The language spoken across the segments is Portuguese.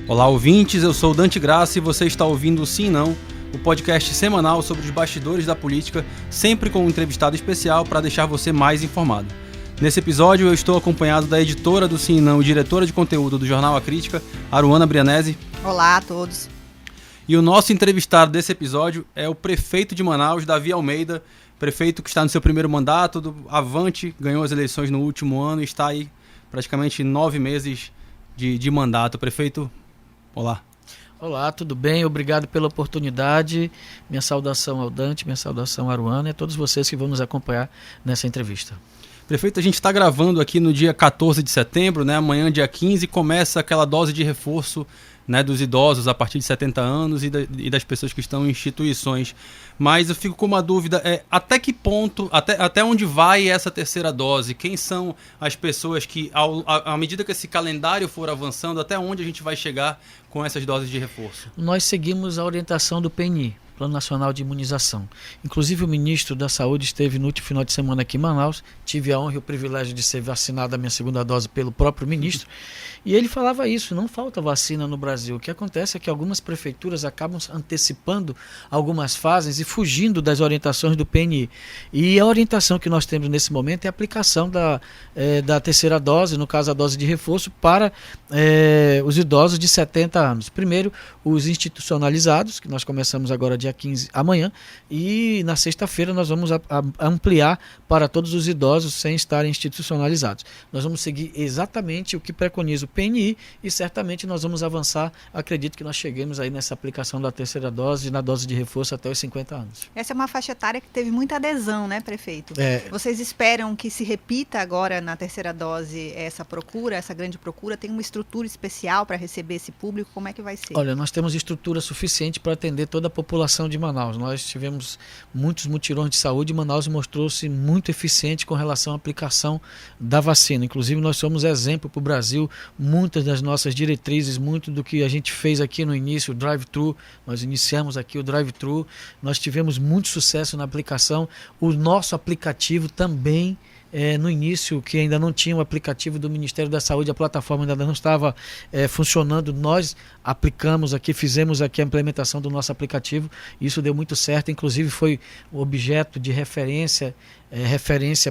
Olá, ouvintes, eu sou o Dante Graça e você está ouvindo o Sim Não, o podcast semanal sobre os bastidores da política, sempre com um entrevistado especial para deixar você mais informado. Nesse episódio eu estou acompanhado da editora do Sim Não e diretora de conteúdo do jornal A Crítica, Aruana Brianesi. Olá a todos. E o nosso entrevistado desse episódio é o prefeito de Manaus, Davi Almeida, prefeito que está no seu primeiro mandato, do Avante, ganhou as eleições no último ano e está aí praticamente 9 meses de mandato. Prefeito, olá. Olá, tudo bem? Obrigado pela oportunidade. Minha saudação ao Dante, minha saudação à Aruana e a todos vocês que vão nos acompanhar nessa entrevista. Prefeito, a gente está gravando aqui no dia 14 de setembro, né? Amanhã, dia 15, começa aquela dose de reforço, né, dos idosos a partir de 70 anos e das pessoas que estão em instituições. Mas eu fico com uma dúvida, até que ponto, até onde vai essa terceira dose? Quem são as pessoas que, à medida que esse calendário for avançando, até onde a gente vai chegar com essas doses de reforço? Nós seguimos a orientação do PNI, Plano Nacional de Imunização. Inclusive o ministro da Saúde esteve no último final de semana aqui em Manaus, tive a honra e o privilégio de ser vacinado a minha segunda dose pelo próprio ministro, e ele falava isso, não falta vacina no Brasil. O que acontece é que algumas prefeituras acabam antecipando algumas fases e fugindo das orientações do PNI. E a orientação que nós temos nesse momento é a aplicação da terceira dose, no caso a dose de reforço, para os idosos de 70 anos. Primeiro, os institucionalizados, que nós começamos agora dia 15, amanhã, e na sexta-feira nós vamos ampliar para todos os idosos sem estarem institucionalizados. Nós vamos seguir exatamente o que preconiza o PNI e certamente nós vamos avançar. Acredito que nós cheguemos aí nessa aplicação da terceira dose e na dose de reforço até os 50 anos. Essa é uma faixa etária que teve muita adesão, né, prefeito? Vocês esperam que se repita agora na terceira dose essa procura, essa grande procura? Tem uma estrutura especial para receber esse público? Como é que vai ser? Olha, nós temos estrutura suficiente para atender toda a população de Manaus. Nós tivemos muitos mutirões de saúde e Manaus mostrou-se muito eficiente com relação à aplicação da vacina. Inclusive, nós somos exemplo para o Brasil. Muitas das nossas diretrizes, muito do que a gente fez aqui no início, o drive-thru, nós iniciamos aqui o drive-thru, nós tivemos muito sucesso na aplicação. O nosso aplicativo também, no início, que ainda não tinha o aplicativo do Ministério da Saúde, a plataforma ainda não estava funcionando, nós aplicamos aqui, fizemos aqui a implementação do nosso aplicativo, isso deu muito certo, inclusive foi objeto de referência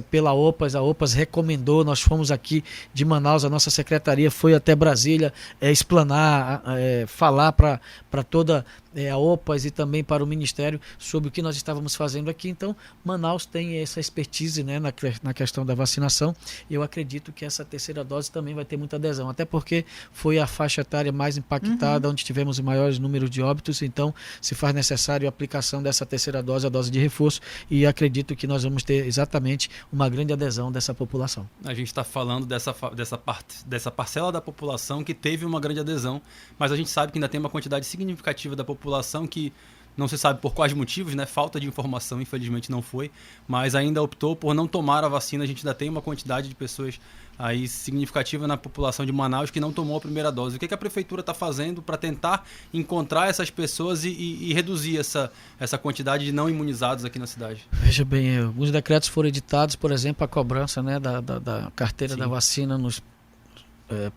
pela OPAS, a OPAS recomendou, nós fomos aqui de Manaus, a nossa secretaria foi até Brasília explanar, falar para toda a OPAS e também para o Ministério sobre o que nós estávamos fazendo aqui. Então Manaus tem essa expertise, né, na questão da vacinação, e eu acredito que essa terceira dose também vai ter muita adesão, até porque foi a faixa etária mais impactada, onde tivemos os maiores números de óbitos, então se faz necessário a aplicação dessa terceira dose, a dose de reforço, e acredito que nós vamos ter exatamente uma grande adesão dessa população. A gente está falando dessa parcela da população que teve uma grande adesão, mas a gente sabe que ainda tem uma quantidade significativa da população que não se sabe por quais motivos, né? Falta de informação, infelizmente não foi, mas ainda optou por não tomar a vacina. A gente ainda tem uma quantidade de pessoas aí significativa na população de Manaus que não tomou a primeira dose. O que a prefeitura está fazendo para tentar encontrar essas pessoas e reduzir essa quantidade de não imunizados aqui na cidade? Veja bem, alguns decretos foram editados, por exemplo, a cobrança, né, da carteira da vacina nos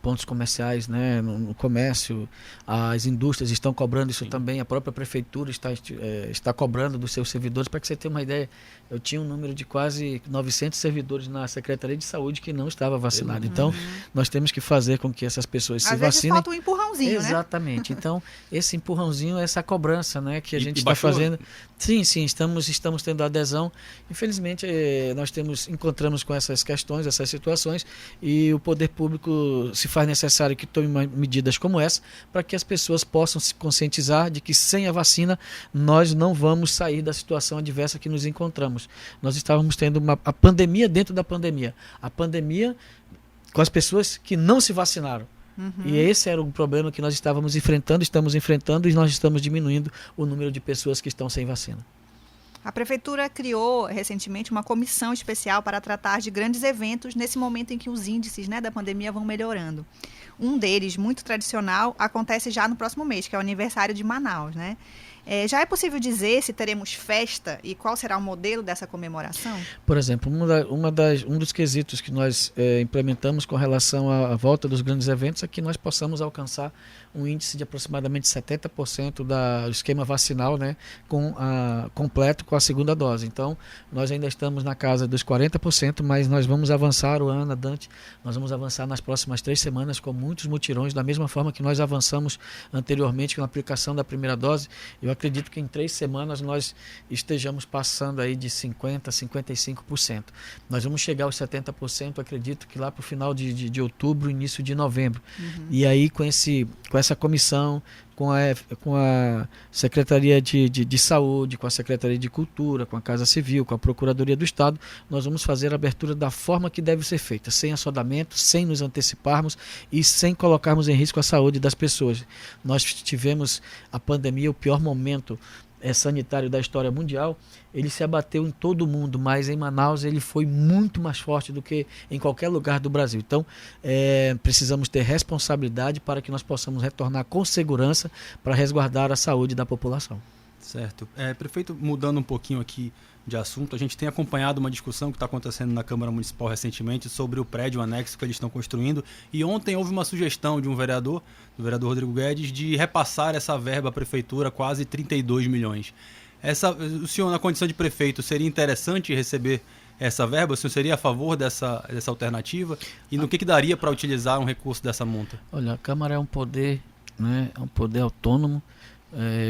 pontos comerciais, né, no comércio, as indústrias estão cobrando isso também, a própria prefeitura está cobrando dos seus servidores. Para que você tenha uma ideia, eu tinha um número de quase 900 servidores na Secretaria de Saúde que não estava vacinado. Então, nós temos que fazer com que essas pessoas se vacinem. Às vezes falta um empurrãozinho, exatamente. Então, esse empurrãozinho, essa cobrança, né, que a gente está fazendo. Sim, estamos tendo adesão. Infelizmente, nós encontramos com essas questões, essas situações, e o poder público se faz necessário que tome medidas como essa para que as pessoas possam se conscientizar de que sem a vacina nós não vamos sair da situação adversa que nos encontramos. Nós estávamos tendo a pandemia dentro da pandemia. A pandemia com as pessoas que não se vacinaram. E esse era o problema que nós estamos enfrentando e nós estamos diminuindo o número de pessoas que estão sem vacina. A Prefeitura criou recentemente uma comissão especial para tratar de grandes eventos nesse momento em que os índices, né, da pandemia vão melhorando. Um deles, muito tradicional, acontece já no próximo mês, que é o aniversário de Manaus, né? Já é possível dizer se teremos festa e qual será o modelo dessa comemoração? Por exemplo, um dos quesitos que nós implementamos com relação à volta dos grandes eventos é que nós possamos alcançar um índice de aproximadamente 70% do esquema vacinal, né, completo com a segunda dose. Então, nós ainda estamos na casa dos 40%, mas nós vamos avançar, Ana, Dante, nós vamos avançar nas próximas 3 semanas com muitos mutirões, da mesma forma que nós avançamos anteriormente com a aplicação da primeira dose. Eu acredito que em 3 semanas nós estejamos passando aí de 50% a 55%. Nós vamos chegar aos 70%, acredito que lá para o final de outubro, início de novembro. E aí com essa comissão, com a Secretaria de Saúde, com a Secretaria de Cultura, com a Casa Civil, com a Procuradoria do Estado, nós vamos fazer a abertura da forma que deve ser feita, sem assodamento, sem nos anteciparmos e sem colocarmos em risco a saúde das pessoas. Nós tivemos a pandemia, o pior momento sanitário da história mundial, ele se abateu em todo o mundo, mas em Manaus ele foi muito mais forte do que em qualquer lugar do Brasil. Então, precisamos ter responsabilidade para que nós possamos retornar com segurança para resguardar a saúde da população. Certo. Prefeito, mudando um pouquinho aqui de assunto, a gente tem acompanhado uma discussão que está acontecendo na Câmara Municipal recentemente sobre o prédio anexo que eles estão construindo, e ontem houve uma sugestão de um vereador, do vereador Rodrigo Guedes, de repassar essa verba à prefeitura, quase 32 milhões. O senhor, na condição de prefeito, seria interessante receber essa verba? O senhor seria a favor dessa alternativa? E no que daria para utilizar um recurso dessa monta? Olha, a Câmara é um poder, né, é um poder autônomo.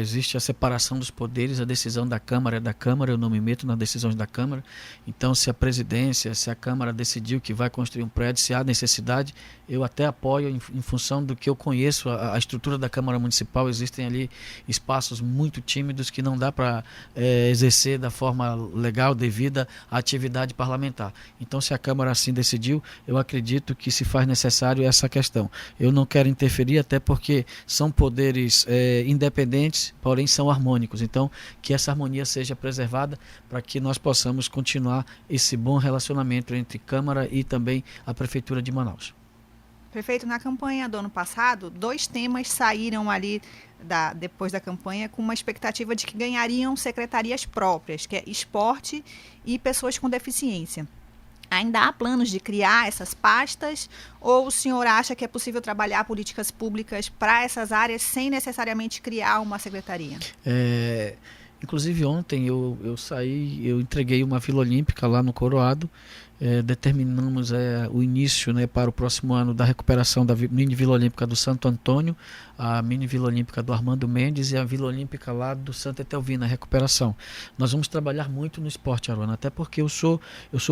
Existe a separação dos poderes, a decisão da Câmara é da Câmara, eu não me meto nas decisões da Câmara. Então, se a presidência, se a Câmara decidiu que vai construir um prédio, se há necessidade, eu até apoio em função do que eu conheço, a estrutura da Câmara Municipal. Existem ali espaços muito tímidos que não dá para exercer da forma legal, devida à atividade parlamentar. Então, se a Câmara assim decidiu, eu acredito que se faz necessário essa questão. Eu não quero interferir, até porque são poderes independentes, porém são harmônicos. Então, que essa harmonia seja preservada para que nós possamos continuar esse bom relacionamento entre Câmara e também a Prefeitura de Manaus. Prefeito, na campanha do ano passado, 2 temas saíram ali depois da campanha com uma expectativa de que ganhariam secretarias próprias, que é esporte e pessoas com deficiência. Ainda há planos de criar essas pastas, ou o senhor acha que é possível trabalhar políticas públicas para essas áreas sem necessariamente criar uma secretaria? Inclusive ontem eu entreguei uma Vila Olímpica lá no Coroado. Determinamos o início, né, para o próximo ano da recuperação da mini Vila Olímpica do Santo Antônio, a mini Vila Olímpica do Armando Mendes e a Vila Olímpica lá do Santa Etelvina, a recuperação. Nós vamos trabalhar muito no esporte, Aruana, até porque eu sou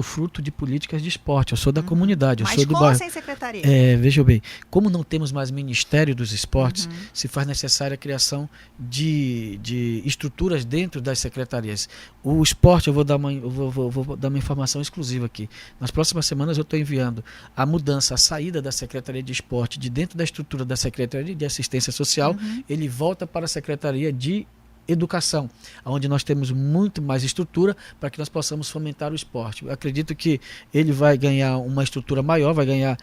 fruto de políticas de esporte, eu sou da comunidade, eu sou do bairro. Mas sem secretaria? Veja bem, como não temos mais Ministério dos Esportes, se faz necessária a criação de estruturas dentro das secretarias. O esporte, eu vou dar uma informação exclusiva aqui. Nas próximas semanas eu estou enviando a mudança, a saída da Secretaria de Esporte de dentro da estrutura da Secretaria de Assistência Social, ele volta para a Secretaria de Educação, onde nós temos muito mais estrutura para que nós possamos fomentar o esporte. Eu acredito que ele vai ganhar uma estrutura maior, vai ganhar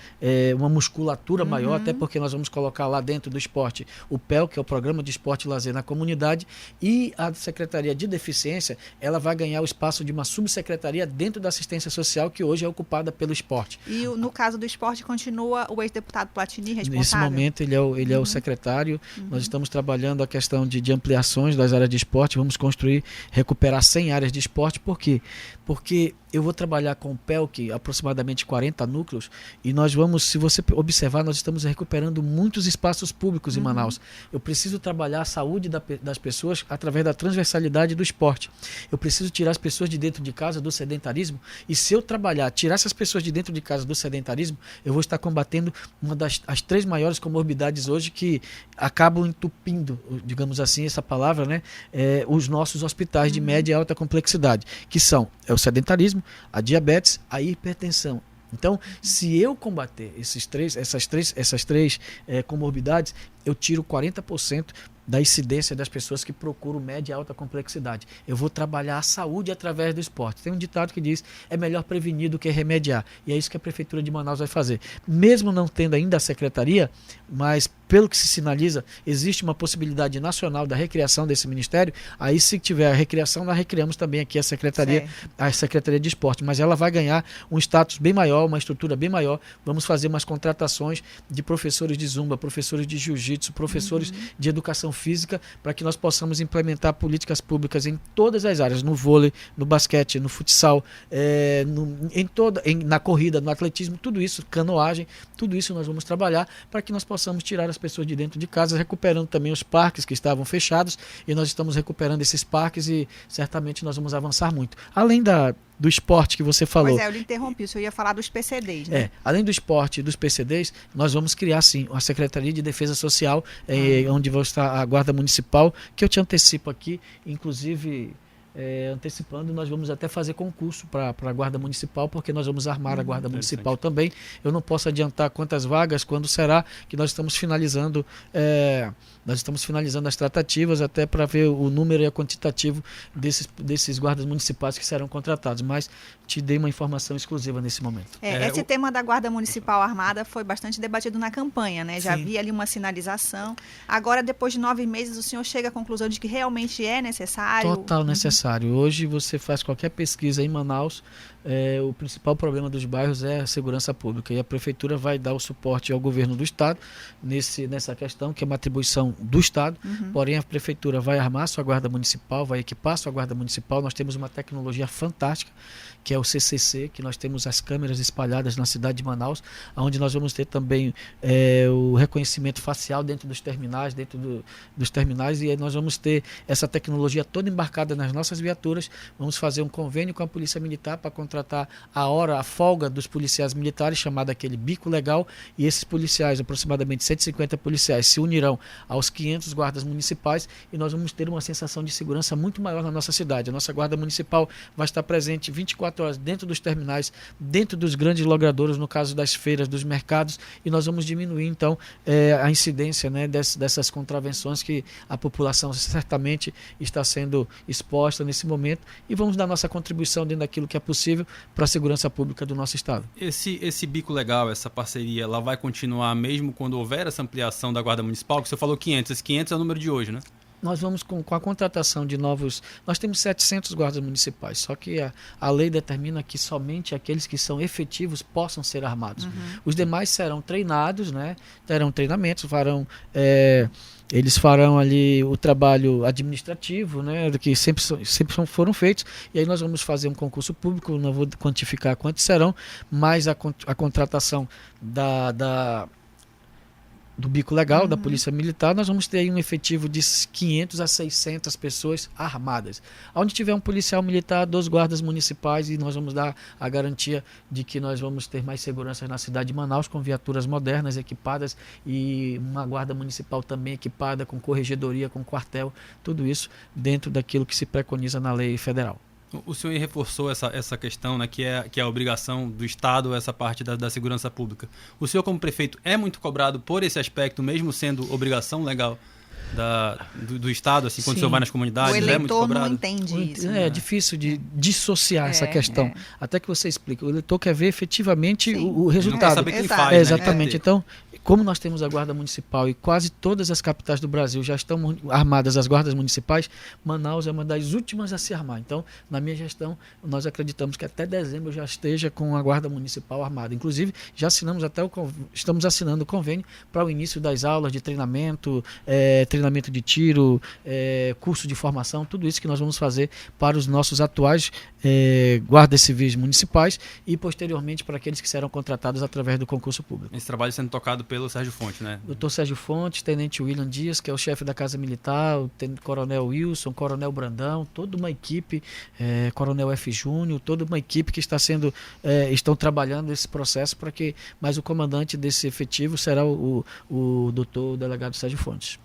uma musculatura maior, até porque nós vamos colocar lá dentro do esporte o PEL, que é o Programa de Esporte e Lazer na Comunidade, e a Secretaria de Deficiência, ela vai ganhar o espaço de uma subsecretaria dentro da assistência social, que hoje é ocupada pelo esporte. E no caso do esporte continua o ex-deputado Platini responsável? Nesse momento ele é o secretário. Nós estamos trabalhando a questão de ampliações das áreas de esporte, vamos recuperar 100 áreas de esporte. Por quê? Porque eu vou trabalhar com o PELC, aproximadamente 40 núcleos, e nós vamos, se você observar, nós estamos recuperando muitos espaços públicos em Manaus. Eu preciso trabalhar a saúde das pessoas através da transversalidade do esporte. Eu preciso tirar as pessoas de dentro de casa do sedentarismo, e se eu tirar essas pessoas de dentro de casa do sedentarismo, eu vou estar combatendo as 3 maiores comorbidades hoje que acabam entupindo, digamos assim, essa palavra, né? Os nossos hospitais de média e alta complexidade, que são o sedentarismo, a diabetes, a hipertensão. Então, se eu combater essas três comorbidades, eu tiro 40% da incidência das pessoas que procuram média e alta complexidade. Eu vou trabalhar a saúde através do esporte. Tem um ditado que diz, é melhor prevenir do que remediar. E é isso que a Prefeitura de Manaus vai fazer. Mesmo não tendo ainda a secretaria, mas pelo que se sinaliza, existe uma possibilidade nacional da recriação desse ministério. Aí, se tiver a recriação, nós recriamos também aqui a Secretaria de Esporte. Mas ela vai ganhar um status bem maior, uma estrutura bem maior. Vamos fazer umas contratações de professores de zumba, professores de jiu-jitsu, professores de educação física, para que nós possamos implementar políticas públicas em todas as áreas, no vôlei, no basquete, no futsal, na corrida, no atletismo, tudo isso, canoagem, tudo isso nós vamos trabalhar para que nós possamos tirar as pessoas de dentro de casa, recuperando também os parques que estavam fechados, e nós estamos recuperando esses parques e certamente nós vamos avançar muito. Além do esporte que você falou. Pois é, eu lhe interrompi, o senhor ia falar dos PCDs, né? Além do esporte e dos PCDs, nós vamos criar sim a Secretaria de Defesa Social, onde vai estar a Guarda Municipal, que eu te antecipo aqui, inclusive antecipando, nós vamos até fazer concurso para a Guarda Municipal, porque nós vamos armar a Guarda Municipal também. Eu não posso adiantar quantas vagas, quando será que nós estamos finalizando as tratativas, até para ver o número e o quantitativo desses guardas municipais que serão contratados, mas te dei uma informação exclusiva nesse momento. Esse tema da Guarda Municipal Armada foi bastante debatido na campanha, né? Já Sim. havia ali uma sinalização. Agora, depois de 9 meses, o senhor chega à conclusão de que realmente é necessário? Total necessário. Hoje você faz qualquer pesquisa em Manaus, o principal problema dos bairros é a segurança pública, e a Prefeitura vai dar o suporte ao governo do Estado nessa questão, que é uma atribuição do Estado. Porém, a Prefeitura vai armar sua Guarda Municipal, vai equipar sua Guarda Municipal. Nós temos uma tecnologia fantástica, que é o CCC, que nós temos as câmeras espalhadas na cidade de Manaus, onde nós vamos ter também o reconhecimento facial dentro dos terminais, e aí nós vamos ter essa tecnologia toda embarcada nas nossas viaturas. Vamos fazer um convênio com a Polícia Militar para contratar a folga dos policiais militares, chamado aquele bico legal, e esses policiais, aproximadamente 150 policiais, se unirão aos 500 guardas municipais, e nós vamos ter uma sensação de segurança muito maior na nossa cidade. A nossa Guarda Municipal vai estar presente 24 horas dentro dos terminais, dentro dos grandes logradouros, no caso das feiras, dos mercados, e nós vamos diminuir então a incidência, né, dessas contravenções que a população certamente está sendo exposta nesse momento, e vamos dar nossa contribuição dentro daquilo que é possível para a segurança pública do nosso estado. Esse bico legal, essa parceria, ela vai continuar mesmo quando houver essa ampliação da Guarda Municipal? Que você falou 500, esse 500 é o número de hoje, né? Nós vamos com a contratação de novos... Nós temos 700 guardas municipais, só que a lei determina que somente aqueles que são efetivos possam ser armados. Os demais serão treinados, né? Terão treinamentos, eles farão ali o trabalho administrativo, né, que sempre foram feitos, e aí nós vamos fazer um concurso público, não vou quantificar quantos serão, mas a contratação do bico legal, da Polícia Militar, nós vamos ter aí um efetivo de 500 a 600 pessoas armadas. Onde tiver um policial militar, 2 guardas municipais, e nós vamos dar a garantia de que nós vamos ter mais segurança na cidade de Manaus, com viaturas modernas, equipadas, e uma guarda municipal também equipada, com corregedoria, com quartel, tudo isso dentro daquilo que se preconiza na lei federal. O senhor reforçou essa questão, né, que é a obrigação do Estado, essa parte da segurança pública. O senhor, como prefeito, é muito cobrado por esse aspecto, mesmo sendo obrigação legal do Estado, assim, quando o senhor vai nas comunidades? O eleitor é muito cobrado? não entende isso. É difícil de dissociar essa questão. Até que você explica. O eleitor quer ver efetivamente o resultado. Não quer saber quem faz, exatamente. Então, como nós temos a Guarda Municipal e quase todas as capitais do Brasil já estão armadas as guardas municipais, Manaus é uma das últimas a se armar. Então, na minha gestão, nós acreditamos que até dezembro já esteja com a Guarda Municipal armada. Inclusive, já estamos assinando o convênio para o início das aulas de treinamento, treinamento de tiro, curso de formação, tudo isso que nós vamos fazer para os nossos atuais guardas civis municipais e, posteriormente, para aqueles que serão contratados através do concurso público. Esse trabalho sendo tocado pelo Sérgio Fontes, né? Doutor Sérgio Fontes, Tenente William Dias, que é o chefe da Casa Militar, o Tenente Coronel Wilson, Coronel Brandão, toda uma equipe, Coronel F. Júnior, toda uma equipe que estão trabalhando esse processo mas o comandante desse efetivo será o doutor delegado Sérgio Fontes.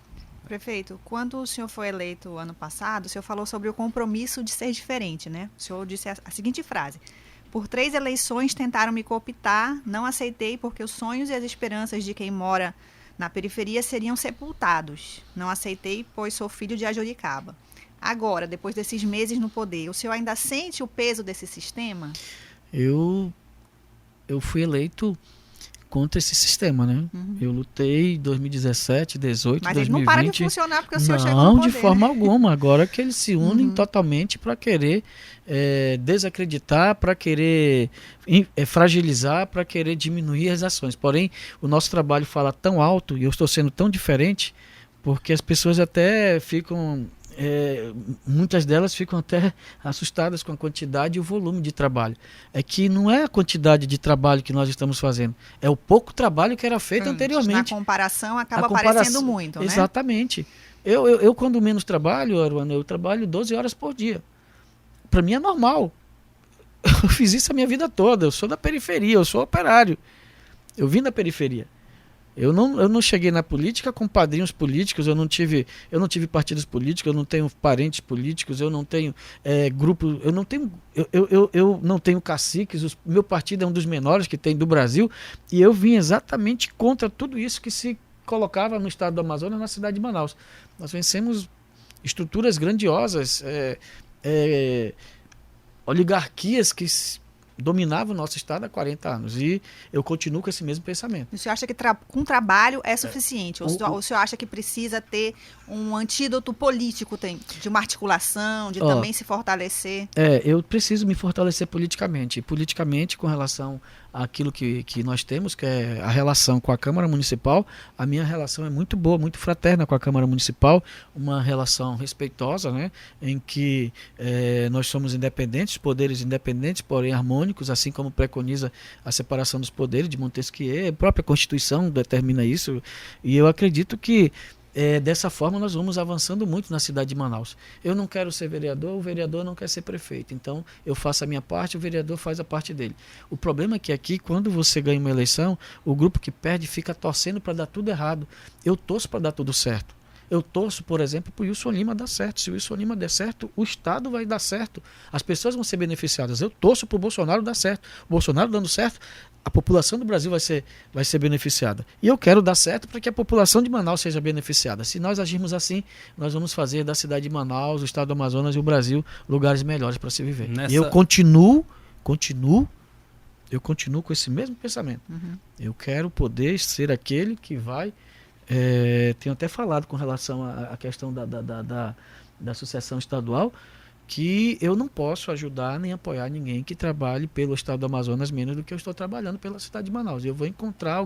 Prefeito, quando o senhor foi eleito ano passado, o senhor falou sobre o compromisso de ser diferente, né? O senhor disse a seguinte frase: por 3 eleições tentaram me cooptar, não aceitei porque os sonhos e as esperanças de quem mora na periferia seriam sepultados. Não aceitei, pois sou filho de Ajoricaba. Agora, depois desses meses no poder, o senhor ainda sente o peso desse sistema? Eu fui eleito contra esse sistema, né? Eu lutei em 2017, 2018, Mas 2020. ele não para de funcionar porque o senhor chegou no Não, poder. de forma alguma. Agora que eles se unem totalmente para querer desacreditar, para querer fragilizar, para querer diminuir as ações. Porém, o nosso trabalho fala tão alto e eu estou sendo tão diferente porque as pessoas até ficam... muitas delas ficam até assustadas com a quantidade e o volume de trabalho. É que não é a quantidade de trabalho que nós estamos fazendo, é o pouco trabalho que era feito anteriormente. Na comparação, acaba aparecendo muito, né? Exatamente. Eu quando menos trabalho, Aruana, eu trabalho 12 horas por dia. Para mim é normal. Eu fiz isso a minha vida toda. Eu sou da periferia, eu sou operário. Eu vim da periferia. Eu não cheguei na política com padrinhos políticos, eu não tive partidos políticos, eu não tenho parentes políticos, eu não tenho grupo, eu não tenho caciques, meu partido é um dos menores que tem do Brasil, e eu vim exatamente contra tudo isso que se colocava no estado do Amazonas, na cidade de Manaus. Nós vencemos estruturas grandiosas, oligarquias que dominava o nosso estado há 40 anos. E eu continuo com esse mesmo pensamento. O senhor acha que com trabalho é suficiente? Ou o senhor acha que precisa ter um antídoto político, de uma articulação, de também se fortalecer? Eu preciso me fortalecer politicamente. Politicamente, com relação àquilo que nós temos, que é a relação com a Câmara Municipal, a minha relação é muito boa, muito fraterna com a Câmara Municipal, uma relação respeitosa, né, em que nós somos independentes, poderes independentes, porém harmônicos, assim como preconiza a separação dos poderes de Montesquieu, a própria Constituição determina isso, e eu acredito que dessa forma nós vamos avançando muito na cidade de Manaus. Eu não quero ser vereador, o vereador não quer ser prefeito. Então eu faço a minha parte, o vereador faz a parte dele. O problema é que aqui, quando você ganha uma eleição, o grupo que perde fica torcendo para dar tudo errado. Eu torço para dar tudo certo. Eu torço, por exemplo, para o Wilson Lima dar certo. Se o Wilson Lima der certo, o Estado vai dar certo. As pessoas vão ser beneficiadas. Eu torço para o Bolsonaro dar certo. O Bolsonaro dando certo, a população do Brasil vai ser beneficiada. E eu quero dar certo para que a população de Manaus seja beneficiada. Se nós agirmos assim, nós vamos fazer da cidade de Manaus, o estado do Amazonas e o Brasil lugares melhores para se viver. E eu continuo com esse mesmo pensamento. Eu quero poder ser aquele que vai... tenho até falado com relação à questão da sucessão estadual, que eu não posso ajudar nem apoiar ninguém que trabalhe pelo estado do Amazonas menos do que eu estou trabalhando pela cidade de Manaus. Eu vou encontrar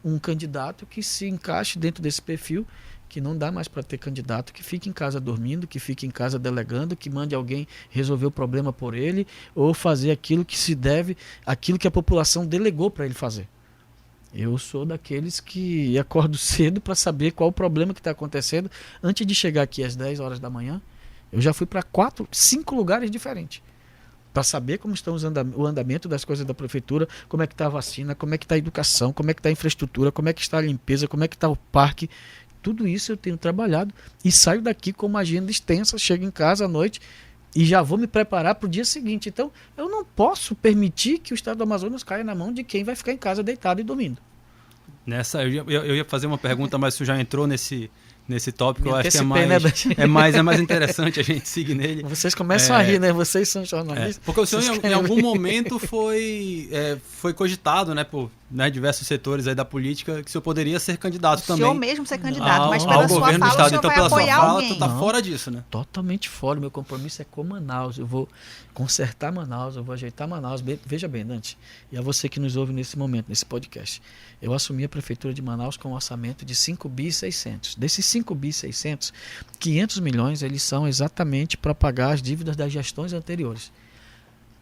um candidato que se encaixe dentro desse perfil, que não dá mais para ter candidato que fique em casa dormindo, que fique em casa delegando, que mande alguém resolver o problema por ele, ou fazer aquilo que se deve, aquilo que a população delegou para ele fazer. Eu sou daqueles que acordo cedo para saber qual o problema que está acontecendo. Antes de chegar aqui às 10 horas da manhã, eu já fui para 5 lugares diferentes para saber como estão o andamento das coisas da prefeitura, como é que está a vacina, como é que está a educação, como é que está a infraestrutura, como é que está a limpeza, como é que está o parque. Tudo isso eu tenho trabalhado e saio daqui com uma agenda extensa, chego em casa à noite e já vou me preparar para o dia seguinte. Então, eu não posso permitir que o estado do Amazonas caia na mão de quem vai ficar em casa deitado e dormindo. Eu ia fazer uma pergunta, mas você já entrou nesse tópico. Eu acho que né, é mais interessante a gente seguir nele. Vocês começam a rir, né? Vocês são jornalistas. Porque o senhor em algum momento foi cogitado, né, por diversos setores aí da política, que o senhor poderia ser candidato também. O senhor mesmo ser candidato, mas ao pela sua governo do fala, estado. o senhor Então, vai pela sua apoiar fala, alguém. tu tá fora disso, né? Totalmente fora. Meu compromisso é com Manaus. Eu vou consertar Manaus, eu vou ajeitar Manaus. Veja bem, Dante, e a você que nos ouve nesse momento, nesse podcast. Eu assumi a prefeitura de Manaus com um orçamento de 5.600. Desses 5.600, 500 milhões eles são exatamente para pagar as dívidas das gestões anteriores.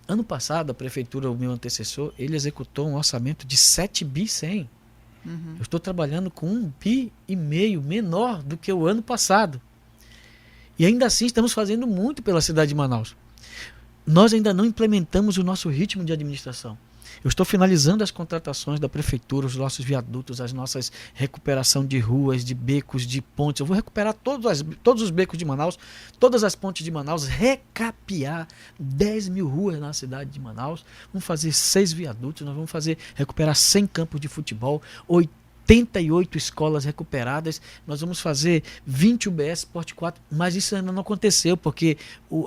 Ano passado, a prefeitura, o meu antecessor, ele executou um orçamento de 7.100. Eu estou trabalhando com 1,5 bi menor do que o ano passado. E ainda assim estamos fazendo muito pela cidade de Manaus. Nós ainda não implementamos o nosso ritmo de administração. Eu estou finalizando as contratações da prefeitura, os nossos viadutos, as nossas recuperação de ruas, de becos, de pontes. Eu vou recuperar todos os becos de Manaus, todas as pontes de Manaus, recapear 10 mil ruas na cidade de Manaus. Vamos fazer 6 viadutos, nós vamos recuperar 100 campos de futebol, 88 escolas recuperadas, nós vamos fazer 20 UBS Porte 4, mas isso ainda não aconteceu, porque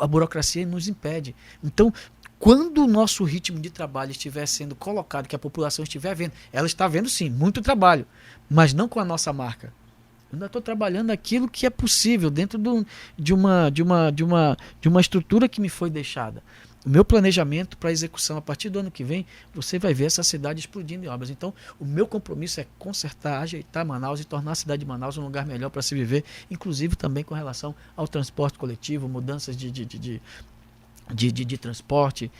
a burocracia nos impede. Então, quando o nosso ritmo de trabalho estiver sendo colocado, que a população estiver vendo, ela está vendo sim, muito trabalho, mas não com a nossa marca. Eu ainda estou trabalhando aquilo que é possível dentro de uma estrutura que me foi deixada. O meu planejamento para execução a partir do ano que vem, você vai ver essa cidade explodindo em obras. Então, o meu compromisso é consertar, ajeitar Manaus e tornar a cidade de Manaus um lugar melhor para se viver, inclusive também com relação ao transporte coletivo, mudanças de transporte,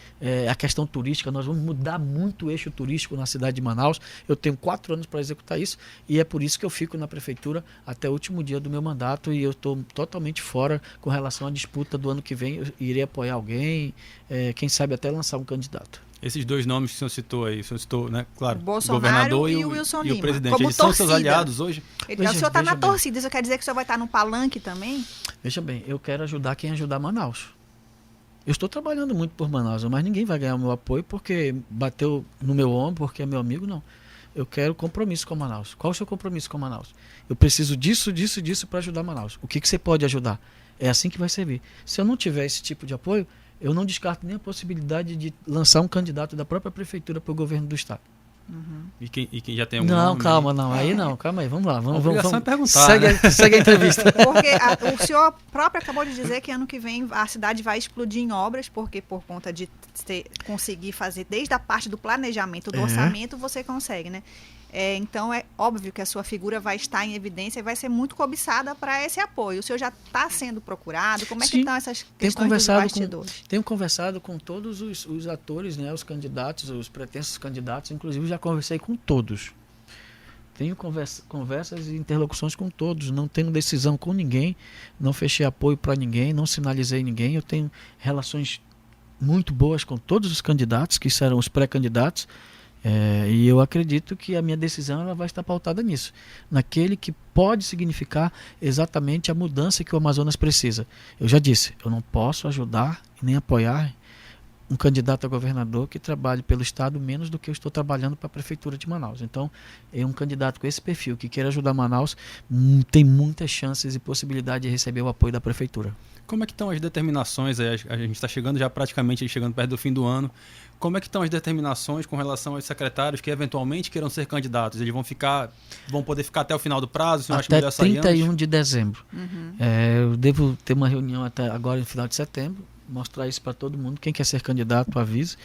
a questão turística. Nós vamos mudar muito o eixo turístico na cidade de Manaus. Eu tenho 4 anos para executar isso e é por isso que eu fico na prefeitura até o último dia do meu mandato e eu estou totalmente fora com relação à disputa do ano que vem. Eu irei apoiar alguém, quem sabe até lançar um candidato. Esses 2 nomes que o senhor citou aí, o senhor citou, né? Claro, o Bolsonaro governador e o Wilson Lima. E o presidente, como eles são torcida. seus aliados hoje? O senhor está na torcida, isso quer dizer que o senhor vai estar no palanque também? Veja bem, eu quero ajudar quem ajudar Manaus. Eu estou trabalhando muito por Manaus, mas ninguém vai ganhar o meu apoio porque bateu no meu ombro, porque é meu amigo, não. Eu quero compromisso com Manaus. Qual o seu compromisso com Manaus? Eu preciso disso para ajudar Manaus. O que você pode ajudar? É assim que vai servir. Se eu não tiver esse tipo de apoio, eu não descarto nem a possibilidade de lançar um candidato da própria prefeitura para o governo do estado. Uhum. E quem já tem um Não, nome, calma, não. Aí não, calma aí, vamos lá. Vamos é perguntar. Segue a entrevista. Porque o senhor próprio acabou de dizer que ano que vem a cidade vai explodir em obras, porque por conta de conseguir fazer desde a parte do planejamento, do orçamento, você consegue, né? Então é óbvio que a sua figura vai estar em evidência e vai ser muito cobiçada para esse apoio. O senhor já está sendo procurado? Como é que estão essas questões dos bastidores? Tenho conversado com todos os atores, né, os candidatos, os pretensos candidatos, inclusive já conversei com todos. Tenho conversas e interlocuções com todos, não tenho decisão com ninguém, não fechei apoio para ninguém, não sinalizei ninguém. Eu tenho relações muito boas com todos os candidatos, que serão os pré-candidatos. E eu acredito que a minha decisão ela vai estar pautada nisso, naquele que pode significar exatamente a mudança que o Amazonas precisa. Eu já disse, eu não posso ajudar e nem apoiar um candidato a governador que trabalhe pelo Estado menos do que eu estou trabalhando para a Prefeitura de Manaus. Então, um candidato com esse perfil que queira ajudar Manaus tem muitas chances e possibilidade de receber o apoio da Prefeitura. Como é que estão as determinações? A gente está chegando já praticamente chegando perto do fim do ano. Como é que estão as determinações com relação aos secretários que eventualmente queiram ser candidatos? Eles vão poder ficar até o final do prazo? Até 31 de dezembro. Uhum. Eu devo ter uma reunião até agora no final de setembro, mostrar isso para todo mundo. Quem quer ser candidato, avise.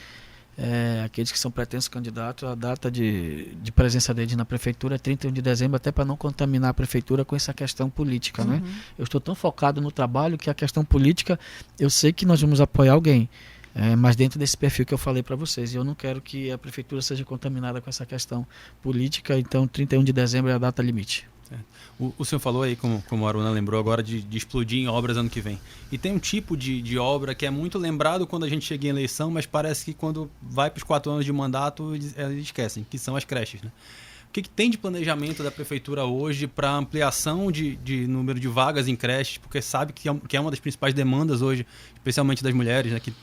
Aqueles que são pretensos candidatos, a data de presença deles na prefeitura é 31 de dezembro, até para não contaminar a prefeitura com essa questão política. Né? Eu estou tão focado no trabalho que a questão política, eu sei que nós vamos apoiar alguém, mas dentro desse perfil que eu falei para vocês. Eu não quero que a prefeitura seja contaminada com essa questão política, então 31 de dezembro é a data limite. O senhor falou aí, como a Aruna lembrou agora, de explodir em obras ano que vem. E tem um tipo de obra que é muito lembrado quando a gente chega em eleição, mas parece que quando vai para os 4 anos de mandato, eles esquecem, que são as creches, né? O que tem de planejamento da prefeitura hoje para ampliação de número de vagas em creches? Porque sabe que é uma das principais demandas hoje, especialmente das mulheres, né, que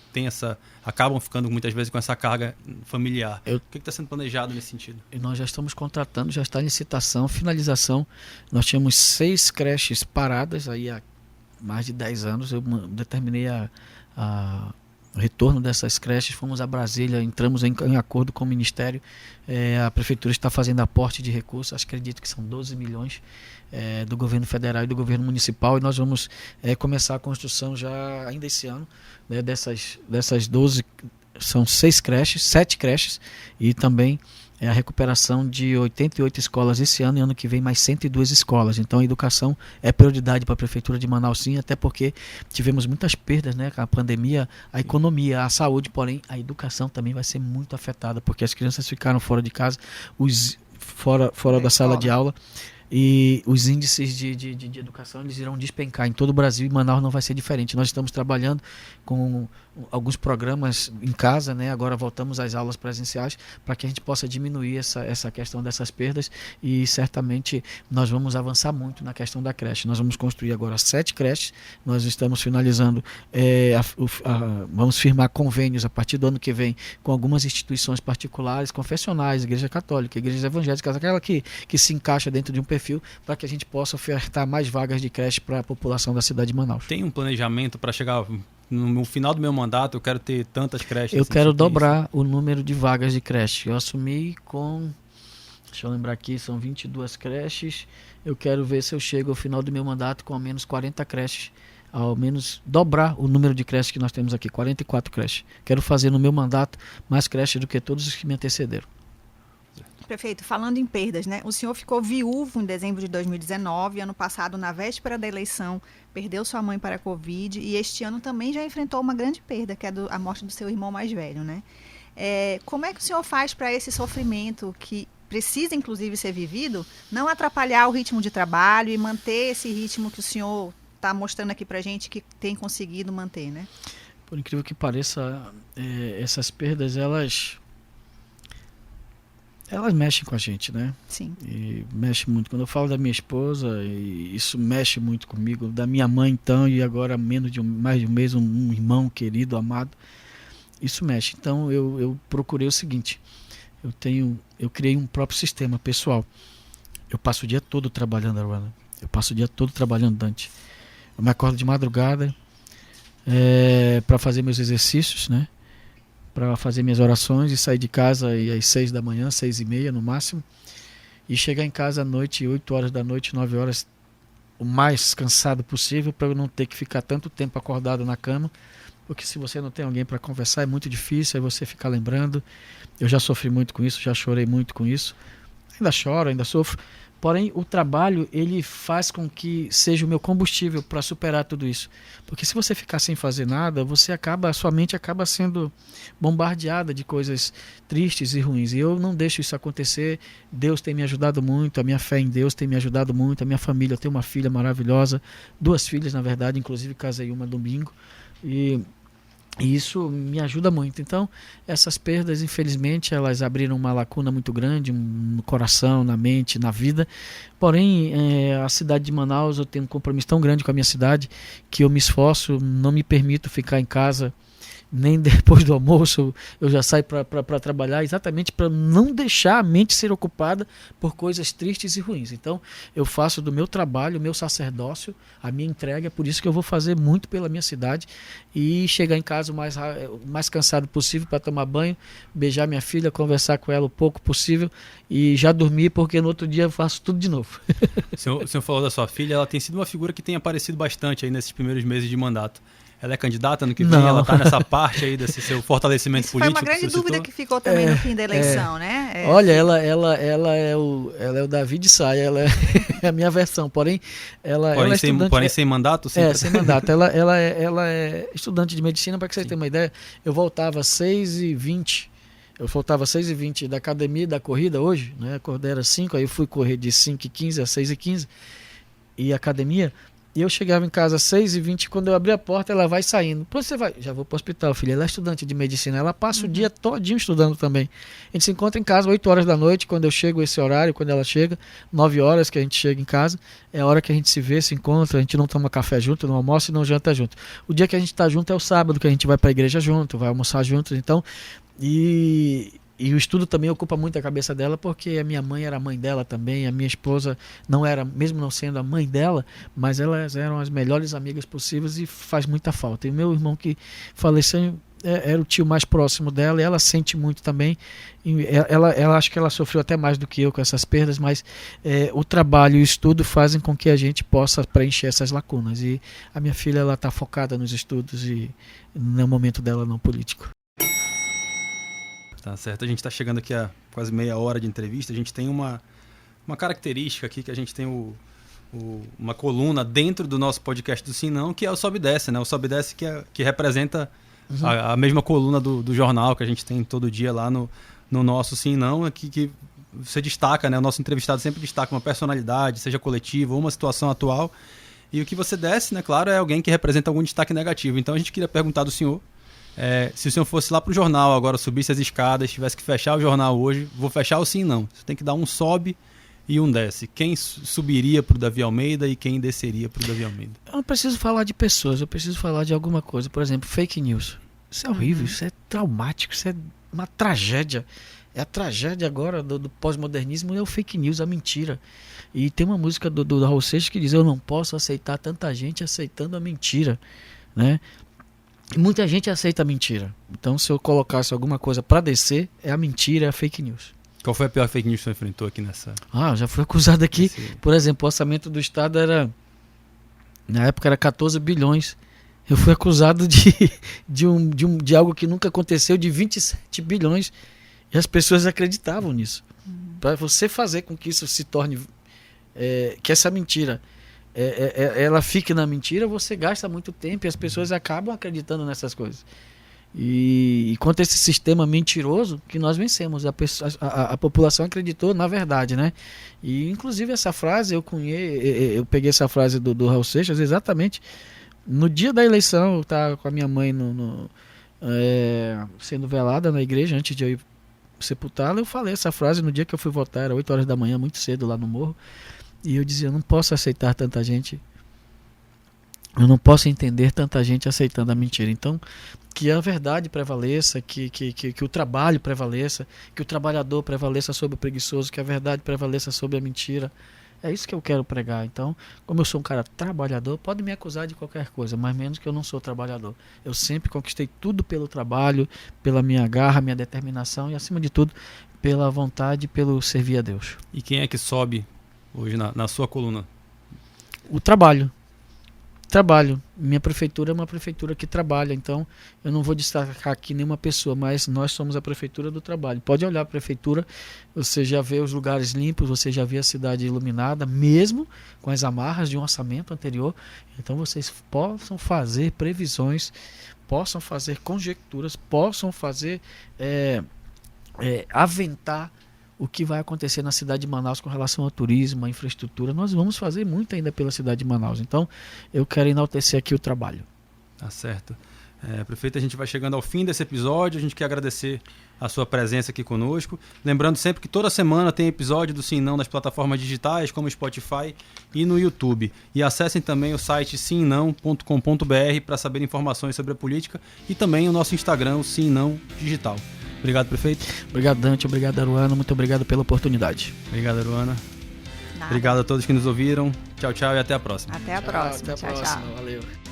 acabam ficando muitas vezes com essa carga familiar. O que está sendo planejado nesse sentido? Nós já estamos contratando, já está em licitação, finalização. Nós tínhamos 6 creches paradas aí há mais de 10 anos. Eu determinei o retorno dessas creches, fomos a Brasília, entramos em acordo com o Ministério, a Prefeitura está fazendo aporte de recursos, acredito que são 12 milhões do governo federal e do governo municipal, e nós vamos começar a construção já ainda esse ano, né, dessas 12, são 6 creches, 7 creches, e também a recuperação de 88 escolas esse ano, e ano que vem mais 102 escolas. Então a educação é prioridade para a Prefeitura de Manaus, sim, até porque tivemos muitas perdas, né, com a pandemia, a economia, a saúde, porém a educação também vai ser muito afetada, porque as crianças ficaram fora de casa, fora da sala de aula, e os índices de educação eles irão despencar em todo o Brasil, e Manaus não vai ser diferente. Nós estamos trabalhando com alguns programas em casa, né? Agora voltamos às aulas presenciais para que a gente possa diminuir essa questão dessas perdas e certamente nós vamos avançar muito na questão da creche. Nós vamos construir agora 7 creches, nós estamos finalizando, vamos firmar convênios a partir do ano que vem com algumas instituições particulares, confessionais, igreja católica, igrejas evangélicas, aquela que se encaixa dentro de um perfil para que a gente possa ofertar mais vagas de creche para a população da cidade de Manaus. Tem um planejamento para chegar no final do meu mandato, eu quero ter tantas creches? Eu quero dobrar o número de vagas de creche. Eu assumi com, deixa eu lembrar aqui, são 22 creches. Eu quero ver se eu chego ao final do meu mandato com ao menos 40 creches. Ao menos dobrar o número de creches que nós temos aqui, 44 creches. Quero fazer no meu mandato mais creches do que todos os que me antecederam. Prefeito, falando em perdas, né? O senhor ficou viúvo em dezembro de 2019, ano passado, na véspera da eleição, perdeu sua mãe para a Covid e este ano também já enfrentou uma grande perda, que é a morte do seu irmão mais velho, né? Como é que o senhor faz para esse sofrimento que precisa, inclusive, ser vivido, não atrapalhar o ritmo de trabalho e manter esse ritmo que o senhor está mostrando aqui para a gente que tem conseguido manter, né? Por incrível que pareça, essas perdas, elas mexem com a gente, né? Sim. E mexe muito. Quando eu falo da minha esposa, isso mexe muito comigo. Da minha mãe, então, e agora mais de um mês, um irmão querido, amado. Isso mexe. Então, eu procurei o seguinte. Eu criei um próprio sistema pessoal. Eu passo o dia todo trabalhando, Aruana. Eu passo o dia todo trabalhando, Dante. Eu me acordo de madrugada para fazer meus exercícios, né? Para fazer minhas orações e sair de casa às 6 da manhã, 6:30 no máximo, e chegar em casa à noite, 8 horas da noite, 9 horas, o mais cansado possível, para eu não ter que ficar tanto tempo acordado na cama, porque se você não tem alguém para conversar é muito difícil, aí você fica lembrando. Eu já sofri muito com isso, já chorei muito com isso, ainda choro, ainda sofro. Porém, o trabalho, ele faz com que seja o meu combustível para superar tudo isso. Porque se você ficar sem fazer nada, a sua mente acaba sendo bombardeada de coisas tristes e ruins. E eu não deixo isso acontecer. Deus tem me ajudado muito, a minha fé em Deus tem me ajudado muito, a minha família, eu tenho uma filha maravilhosa, 2 filhas, na verdade, inclusive casei uma domingo. E isso me ajuda muito. Então, essas perdas, infelizmente, elas abriram uma lacuna muito grande no coração, na mente, na vida. Porém, a cidade de Manaus, eu tenho um compromisso tão grande com a minha cidade que eu me esforço, não me permito ficar em casa nem depois do almoço. Eu já saio para trabalhar, exatamente para não deixar a mente ser ocupada por coisas tristes e ruins. Então, eu faço do meu trabalho, o meu sacerdócio, a minha entrega. É por isso que eu vou fazer muito pela minha cidade e chegar em casa o mais cansado possível para tomar banho, beijar minha filha, conversar com ela o pouco possível e já dormir, porque no outro dia eu faço tudo de novo. O senhor falou da sua filha, ela tem sido uma figura que tem aparecido bastante aí nesses primeiros meses de mandato. Ela é candidata no que vem? Não. Ela está nessa parte aí desse seu fortalecimento Isso político? Foi uma grande dúvida que ficou também no fim da eleição, né? Olha, ela é o Davi de Saia, ela é a minha versão, porém ela é estudante... Porém sem mandato? Sem mandato. Ela é estudante de medicina, para que vocês tenham uma ideia. Eu voltava às 6h20. Eu faltava 6h20 da academia, da corrida hoje, né? Acordei era 5, aí eu fui correr de 5h15 a 6h15 e academia. E eu chegava em casa às 6h20, quando eu abri a porta, ela vai saindo. Pra você vai? Já vou para o hospital, filha. Ela é estudante de medicina, ela passa o dia todinho estudando também. A gente se encontra em casa 8 horas da noite, quando eu chego esse horário, quando ela chega, 9 horas que a gente chega em casa, é a hora que a gente se vê, se encontra, a gente não toma café junto, não almoça e não janta junto. O dia que a gente está junto é o sábado, que a gente vai para a igreja junto, vai almoçar juntos, então... E o estudo também ocupa muito a cabeça dela, porque a minha mãe era a mãe dela também, a minha esposa não era, mesmo não sendo a mãe dela, mas elas eram as melhores amigas possíveis e faz muita falta. E o meu irmão que faleceu era o tio mais próximo dela, e ela sente muito também. Ela acho que ela sofreu até mais do que eu com essas perdas, mas o trabalho e o estudo fazem com que a gente possa preencher essas lacunas. E a minha filha ela está focada nos estudos e no momento dela não político. Tá certo, a gente está chegando aqui a quase meia hora de entrevista. A gente tem uma característica aqui, que a gente tem uma coluna dentro do nosso podcast do Sim Não, que é o Sobe e Desce, né? O Sobe e Desce que representa a mesma coluna do jornal que a gente tem todo dia lá no nosso Sim Não, que você destaca, né? O nosso entrevistado sempre destaca uma personalidade, seja coletiva ou uma situação atual. E o que você desce, né? Claro, é alguém que representa algum destaque negativo. Então a gente queria perguntar do senhor Se o senhor fosse lá pro jornal agora, subisse as escadas, tivesse que fechar o jornal hoje, vou fechar o sim e não. Você tem que dar um sobe e um desce. Quem subiria pro Davi Almeida e quem desceria pro Davi Almeida? Eu não preciso falar de pessoas, eu preciso falar de alguma coisa. Por exemplo, fake news. Isso é horrível, isso é traumático, isso é uma tragédia. É a tragédia agora do pós-modernismo, é o fake news, a mentira. E tem uma música do Raul Seixas que diz: eu não posso aceitar tanta gente aceitando a mentira, né? E muita gente aceita a mentira. Então, se eu colocasse alguma coisa para descer, é a mentira, é a fake news. Qual foi a pior fake news que você enfrentou aqui nessa? Já fui acusado aqui. Por exemplo, o orçamento do Estado na época era 14 bilhões. Eu fui acusado de algo que nunca aconteceu, de 27 bilhões. E as pessoas acreditavam nisso. Para você fazer com que isso se torne... que essa mentira ela fique na mentira, você gasta muito tempo e as pessoas acabam acreditando nessas coisas. E contra esse sistema mentiroso que nós vencemos, a população acreditou na verdade, né? E inclusive essa frase, eu peguei essa frase do Raul Seixas exatamente no dia da eleição. Eu estava com a minha mãe sendo velada na igreja antes de eu ir sepultá-la. Eu falei essa frase no dia que eu fui votar, era 8 horas da manhã, muito cedo lá no morro. E eu dizia: eu não posso aceitar tanta gente, eu não posso entender tanta gente aceitando a mentira. Então, que a verdade prevaleça, que o trabalho prevaleça, que o trabalhador prevaleça sobre o preguiçoso, que a verdade prevaleça sobre a mentira. É isso que eu quero pregar. Então, como eu sou um cara trabalhador, pode me acusar de qualquer coisa, mas menos que eu não sou trabalhador. Eu sempre conquistei tudo pelo trabalho, pela minha garra, minha determinação e, acima de tudo, pela vontade, pelo servir a Deus. E quem é que sobe hoje na sua coluna? O trabalho. Minha prefeitura é uma prefeitura que trabalha, então eu não vou destacar aqui nenhuma pessoa, mas nós somos a prefeitura do trabalho. Pode olhar a prefeitura, você já vê os lugares limpos, você já vê a cidade iluminada, mesmo com as amarras de um orçamento anterior. Então vocês possam fazer previsões, possam fazer conjecturas, possam fazer aventar o que vai acontecer na cidade de Manaus com relação ao turismo, à infraestrutura. Nós vamos fazer muito ainda pela cidade de Manaus. Então, eu quero enaltecer aqui o trabalho. Tá certo. Prefeito, a gente vai chegando ao fim desse episódio. A gente quer agradecer a sua presença aqui conosco. Lembrando sempre que toda semana tem episódio do Sim Não nas plataformas digitais, como Spotify e no YouTube. E acessem também o site simnão.com.br para saber informações sobre a política e também o nosso Instagram, o Sim Não Digital. Obrigado, prefeito. Obrigado, Dante. Obrigado, Aruana. Muito obrigado pela oportunidade. Obrigado, Aruana. Obrigado a todos que nos ouviram. Tchau, tchau e até a próxima. Até a próxima. Tchau. Valeu.